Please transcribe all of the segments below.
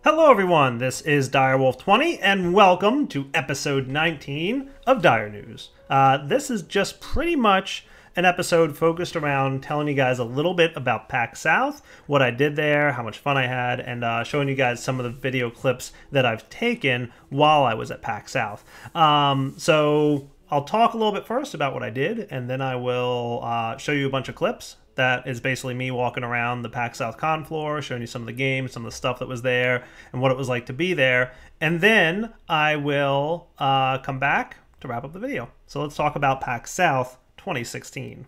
Hello everyone, this is Direwolf20 and welcome to episode 19 of DireNews. This is just pretty much an episode focused around telling you guys a little bit about PAX South, what I did there, how much fun I had, and showing you guys some of the video clips that I've taken while I was at PAX South. So I'll talk a little bit first about what I did, and then I will show you a bunch of clips. That is basically me walking around the PAX South con floor, showing you some of the games, some of the stuff that was there, and what it was like to be there. And then I will come back to wrap up the video. So let's talk about PAX South 2016.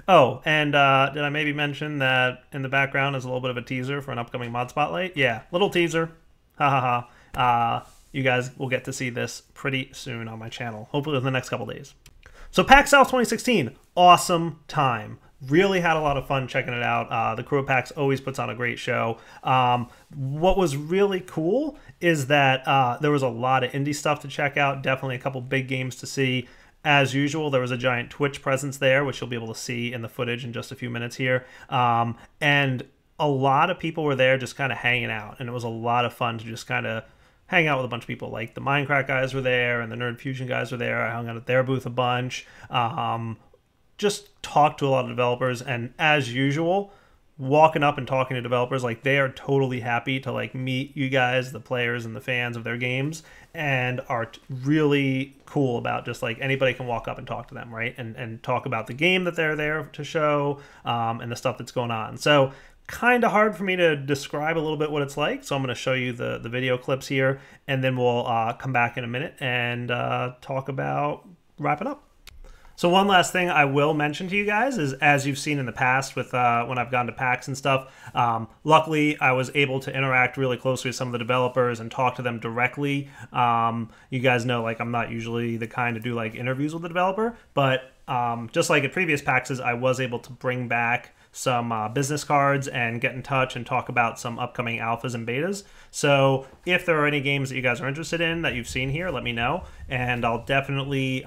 Oh, and did I maybe mention that in the background is a little bit of a teaser for an upcoming mod spotlight? Yeah, little teaser. Ha ha ha. You guys will get to see this pretty soon on my channel, hopefully within the next couple days. So PAX South 2016, awesome time. Really had a lot of fun checking it out. The crew of PAX always puts on a great show. What was really cool is that there was a lot of indie stuff to check out, definitely a couple big games to see. As usual, there was a giant Twitch presence there, which you'll be able to see in the footage in just a few minutes here. And a lot of people were there just kind of hanging out, and it was a lot of fun to just kind of hang out with a bunch of people. Like the Minecraft guys were there, and the Nerd Fusion guys were there. I hung out at their booth a bunch. Just talked to a lot of developers, and as usual, walking up and talking to developers, like they are totally happy to like meet you guys, the players and the fans of their games, and are really cool about just like anybody can walk up and talk to them, right? And talk about the game that they're there to show, and the stuff that's going on. So kind of hard for me to describe a little bit what it's like, so I'm going to show you the video clips here, and then we'll come back in a minute and talk about wrapping up. So one last thing I will mention to you guys is, as you've seen in the past with when I've gone to PAX and stuff, luckily I was able to interact really closely with some of the developers and talk to them directly. You guys know, like, I'm not usually the kind to do like interviews with the developer, but just like at previous PAXs, I was able to bring back some business cards and get in touch and talk about some upcoming alphas and betas. So if there are any games that you guys are interested in that you've seen here, let me know, and I'll definitely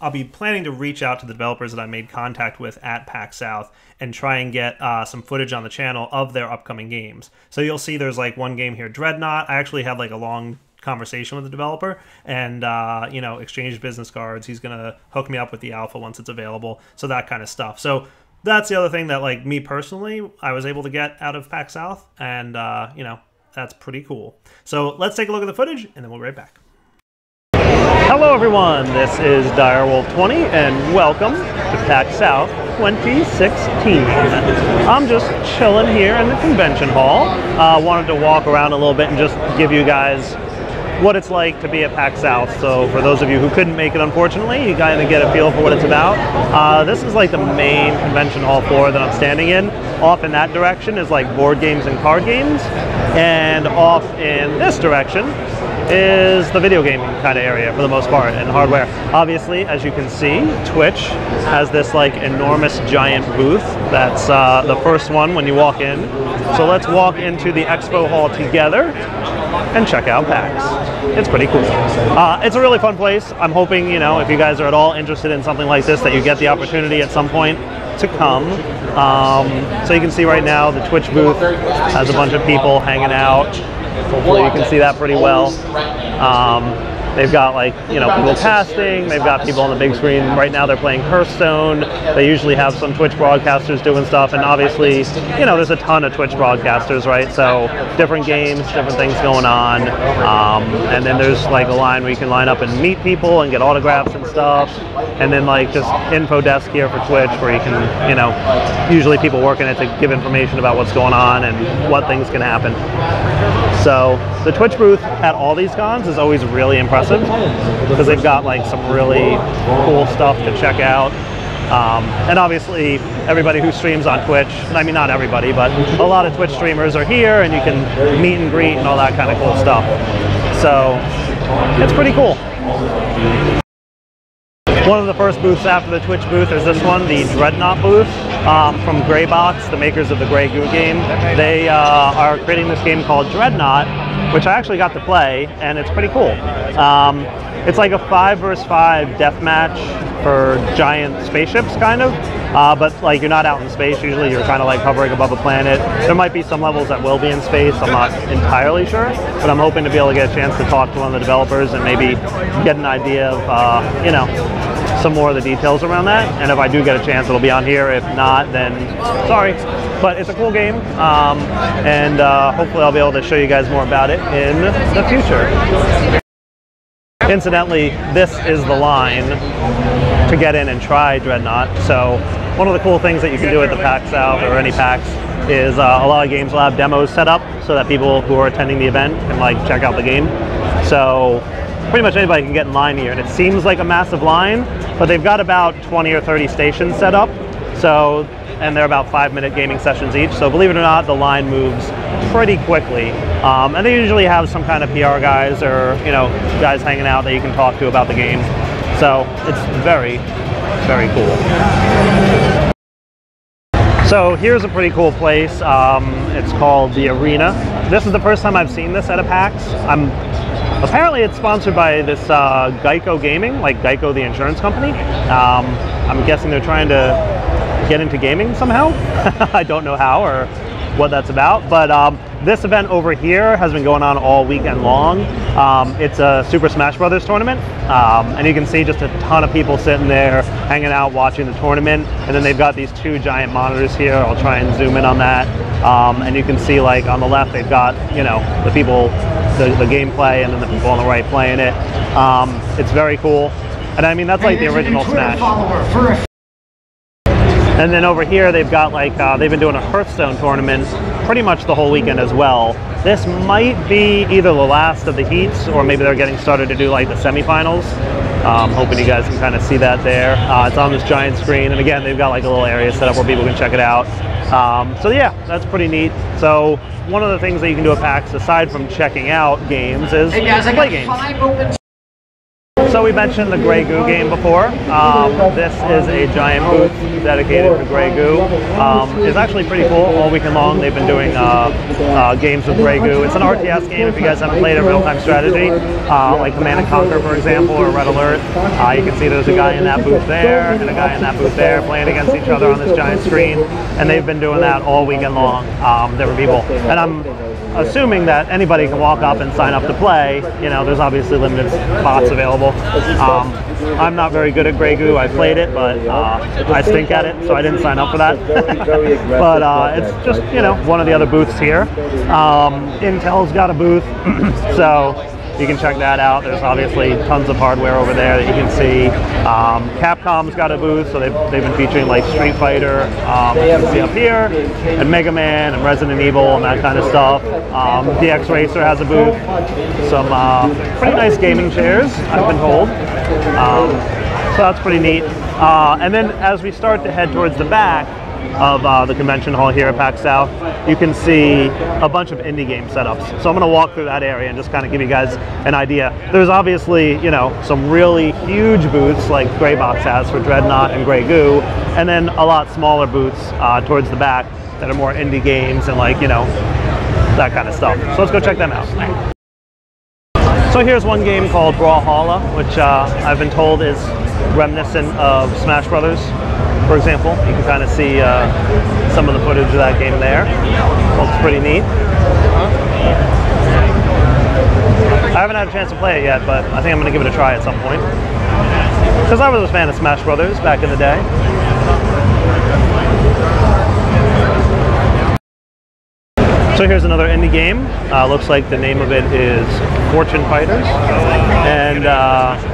I'll be planning to reach out to the developers that I made contact with at PAX South and try and get some footage on the channel of their upcoming games. So you'll see there's like one game here, Dreadnought. I actually had like a long conversation with the developer and you know, exchanged business cards. He's gonna hook me up with the alpha once it's available, so that kind of stuff. So that's the other thing that, like, me personally, I was able to get out of PAX South, and you know, that's pretty cool. So let's take a look at the footage and then we'll be right back. Hello everyone, this is Direwolf20 and welcome to PAX South 2016. I'm just chilling here in the convention hall. Wanted to walk around a little bit and just give you guys what it's like to be at PAX South. So for those of you who couldn't make it, unfortunately, you kind of get a feel for what it's about. This is like the main convention hall floor that I'm standing in. Off in that direction is like board games and card games, and off in this direction is the video gaming kind of area for the most part, and hardware. Obviously, as you can see, Twitch has this like enormous giant booth. That's the first one when you walk in. So let's walk into the expo hall together and check out PAX. It's pretty cool. It's a really fun place. I'm hoping, you know, if you guys are at all interested in something like this, that you get the opportunity at some point to come. So you can see right now the Twitch booth has a bunch of people hanging out. Hopefully you can see that pretty well. They've got, like, you know, people casting, they've got people on the big screen. Right now they're playing Hearthstone. They usually have some Twitch broadcasters doing stuff, and obviously, you know, there's a ton of Twitch broadcasters, right? So different games, different things going on. And then there's like a line where you can line up and meet people and get autographs and stuff. And then like just info desk here for Twitch where you can, you know, usually people working it to give information about what's going on and what things can happen. So the Twitch booth at all these cons is always really impressive because they've got like some really cool stuff to check out. And obviously everybody who streams on Twitch, I mean not everybody, but a lot of Twitch streamers are here, and you can meet and greet and all that kind of cool stuff. So it's pretty cool. One of the first booths after the Twitch booth is this one, the Dreadnought Booth from Greybox, the makers of the Grey Goo game. They are creating this game called Dreadnought, which I actually got to play, and it's pretty cool. It's like a 5 versus 5 deathmatch for giant spaceships, kind of. But like you're not out in space. Usually you're kind of like hovering above a planet. There might be some levels that will be in space. I'm not entirely sure, but I'm hoping to be able to get a chance to talk to one of the developers and maybe get an idea of, you know, some more of the details around that. And if I do get a chance, it'll be on here. If not, then sorry. But it's a cool game, and hopefully I'll be able to show you guys more about it in the future. Incidentally, this is the line to get in and try Dreadnought. So one of the cool things that you can do at the PAX South or any PAX is a lot of games will have demos set up so that people who are attending the event can like check out the game. So pretty much anybody can get in line here, and it seems like a massive line, but they've got about 20 or 30 stations set up. So, and they're about 5-minute gaming sessions each. So believe it or not, the line moves pretty quickly. And they usually have some kind of PR guys or, you know, guys hanging out that you can talk to about the game. So it's very, very cool. So here's a pretty cool place. It's called the Arena. This is the first time I've seen this at a PAX. Apparently it's sponsored by this Geico Gaming, like Geico the insurance company. I'm guessing they're trying to get into gaming somehow. I don't know how or what that's about, but this event over here has been going on all weekend long. It's a Super Smash Brothers tournament, and you can see just a ton of people sitting there hanging out watching the tournament, and then they've got these 2 giant monitors here. I'll try and zoom in on that, and you can see like on the left they've got, you know, the people, the gameplay, and then the people on the right playing it. It's very cool, and I mean that's like the original Smash. And then over here they've got like, they've been doing a Hearthstone tournament pretty much the whole weekend as well. This might be either the last of the heats or maybe they're getting started to do like the semifinals. Hoping you guys can kind of see that there. It's on this giant screen, and again they've got like a little area set up where people can check it out. So yeah, that's pretty neat. So one of the things that you can do at PAX aside from checking out games is play games. So we mentioned the Grey Goo game before. This is a giant booth dedicated to Grey Goo. It's actually pretty cool. All weekend long they've been doing games with Grey Goo. It's an RTS game if you guys haven't played it, real-time strategy, like Command & Conquer, for example, or Red Alert. You can see there's a guy in that booth there and a guy in that booth there playing against each other on this giant screen, and they've been doing that all weekend long. There were people, and I'm assuming that anybody can walk up and sign up to play. You know, there's obviously limited spots available. I'm not very good at Grey Goo. I played it, but I stink at it, so I didn't sign up for that. But it's just, you know, one of the other booths here. Intel's got a booth, so you can check that out. There's obviously tons of hardware over there that you can see. Capcom's got a booth, so they've been featuring like Street Fighter, you can see up here, and Mega Man and Resident Evil and that kind of stuff. DX Racer has a booth. Some pretty nice gaming chairs, I've been told. So that's pretty neat. And then as we start to head towards the back of the convention hall here at PAX South, you can see a bunch of indie game setups. So I'm going to walk through that area and just kind of give you guys an idea. There's obviously, you know, some really huge booths like Greybox has for Dreadnought and Grey Goo, and then a lot smaller booths towards the back that are more indie games and like, you know, that kind of stuff. So let's go check them out. So here's one game called Brawlhalla, which I've been told is reminiscent of Smash Brothers. For example, you can kind of see some of the footage of that game there. Looks pretty neat. I haven't had a chance to play it yet, but I think I'm going to give it a try at some point. Because I was a fan of Smash Brothers back in the day. So here's another indie game. Looks like the name of it is Fortune Fighters. And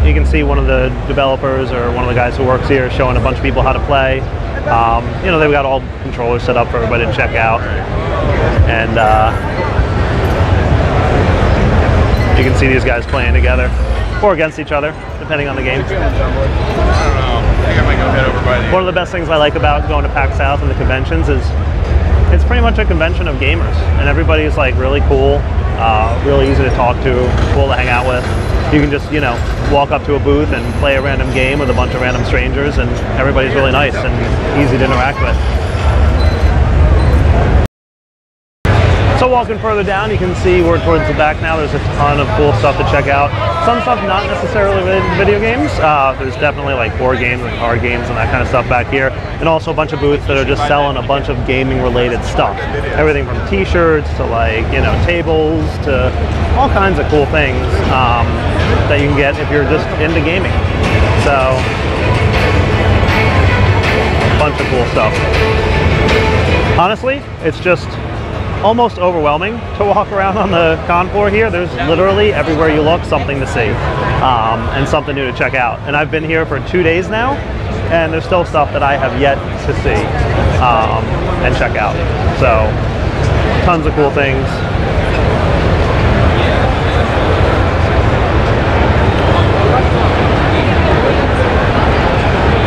you can see one of the developers or one of the guys who works here showing a bunch of people how to play. You know, they've got all controllers set up for everybody to check out. And you can see these guys playing together or against each other, depending on the game. One of the best things I like about going to PAX South and the conventions is it's pretty much a convention of gamers, and everybody's like really cool, really easy to talk to, cool to hang out with. You can just, you know, walk up to a booth and play a random game with a bunch of random strangers, and everybody's really nice and easy to interact with. So So walking further down, you can see we're towards the back now. There's a ton of cool stuff to check out. Some stuff not necessarily related to video games. There's definitely like board games and card games and that kind of stuff back here. And also a bunch of booths that are just selling a bunch of gaming related stuff. Everything from t-shirts to like, you know, tables to all kinds of cool things that you can get if you're just into gaming. So, a bunch of cool stuff. Honestly, it's just almost overwhelming to walk around on the con floor here. There's literally everywhere you look something to see and something new to check out. And I've been here for 2 days now, and there's still stuff that I have yet to see and check out. So tons of cool things.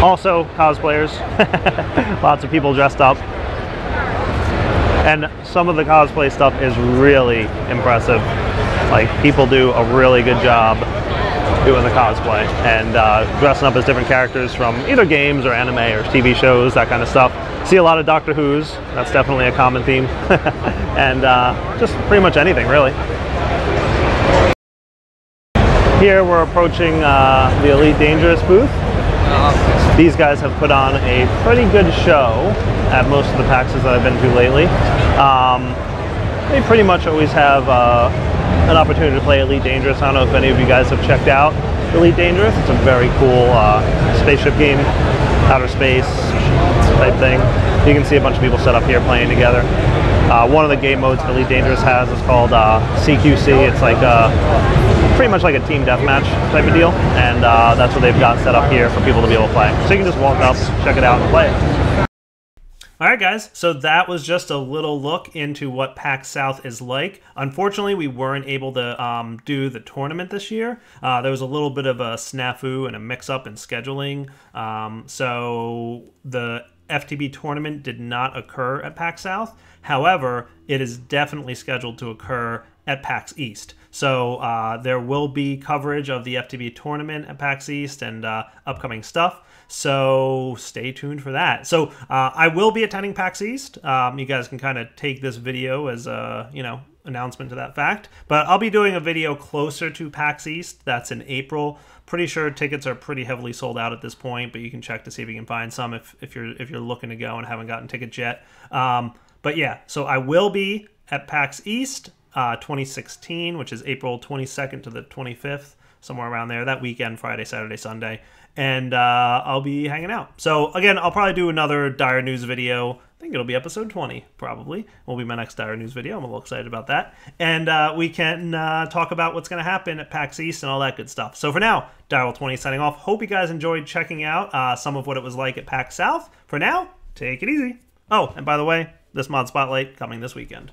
Also cosplayers, lots of people dressed up. And some of the cosplay stuff is really impressive. Like, people do a really good job doing the cosplay and dressing up as different characters from either games or anime or TV shows, that kind of stuff. See a lot of Doctor Who's, that's definitely a common theme. And just pretty much anything, really. Here we're approaching the Elite Dangerous booth. These guys have put on a pretty good show at most of the PAXs that I've been to lately. They pretty much always have an opportunity to play Elite Dangerous. I don't know if any of you guys have checked out Elite Dangerous. It's a very cool spaceship game, outer space type thing. You can see a bunch of people set up here playing together. One of the game modes Elite Dangerous has is called CQC. It's like pretty much like a team deathmatch type of deal, and that's what they've got set up here for people to be able to play. So you can just walk up, check it out, and play it. Alright guys, so that was just a little look into what PAX South is like. Unfortunately, we weren't able to do the tournament this year. There was a little bit of a snafu and a mix-up in scheduling. So the FTB tournament did not occur at PAX South. However, it is definitely scheduled to occur at PAX East. So there will be coverage of the FTB tournament at PAX East and upcoming stuff. So stay tuned for that. So I will be attending PAX East. You guys can kind of take this video as a, you know, announcement to that fact. But I'll be doing a video closer to PAX East. That's in April. Pretty sure tickets are pretty heavily sold out at this point, but you can check to see if you can find some if you're looking to go and haven't gotten tickets yet. But yeah, so I will be at PAX East 2016, which is April 22nd to the 25th, somewhere around there, that weekend, Friday, Saturday, Sunday. And I'll be hanging out. So again, I'll probably do another DireNews video. I think it'll be episode 20, probably. Will be my next DireNews video. I'm a little excited about that. And we can talk about what's going to happen at PAX East and all that good stuff. So for now, DireNews signing off. Hope you guys enjoyed checking out some of what it was like at PAX South. For now, take it easy. Oh, and by the way, this mod spotlight coming this weekend.